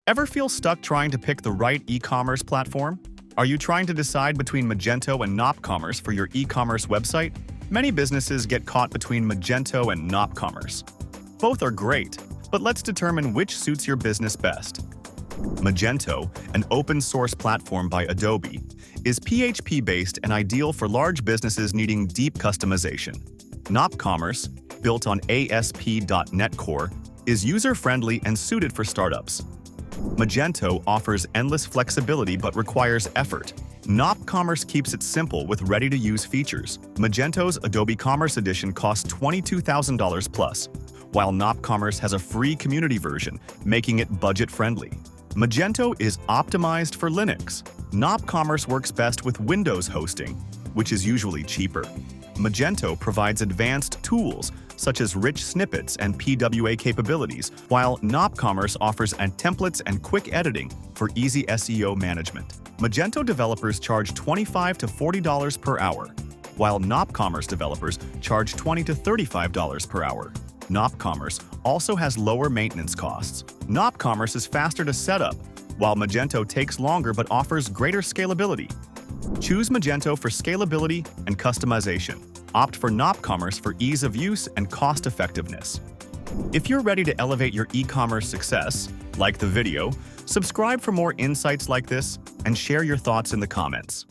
Ever feel stuck trying to pick the right e-commerce platform? Are you trying to decide between Magento and NopCommerce for your e-commerce website? Many businesses get caught between Magento and NopCommerce. Both are great, but let's determine which suits your business best. Magento, an open-source platform by Adobe, is PHP-based and ideal for large businesses needing deep customization. NopCommerce, built on ASP.NET Core, is user-friendly and suited for startups. Magento offers endless flexibility but requires effort. NopCommerce keeps it simple with ready-to-use features. Magento's Adobe Commerce Edition costs $22,000 plus, while NopCommerce has a free community version, making it budget-friendly. Magento is optimized for Linux. NopCommerce works best with Windows hosting, which is usually cheaper. Magento provides advanced tools such as rich snippets and PWA capabilities, while NopCommerce offers templates and quick editing for easy SEO management. Magento developers charge $25 to $40 per hour, while NopCommerce developers charge $20 to $35 per hour. NopCommerce also has lower maintenance costs. NopCommerce is faster to set up, while Magento takes longer but offers greater scalability. Choose Magento for scalability and customization. Opt for NopCommerce for ease of use and cost-effectiveness. If you're ready to elevate your e-commerce success, like the video, subscribe for more insights like this, and share your thoughts in the comments.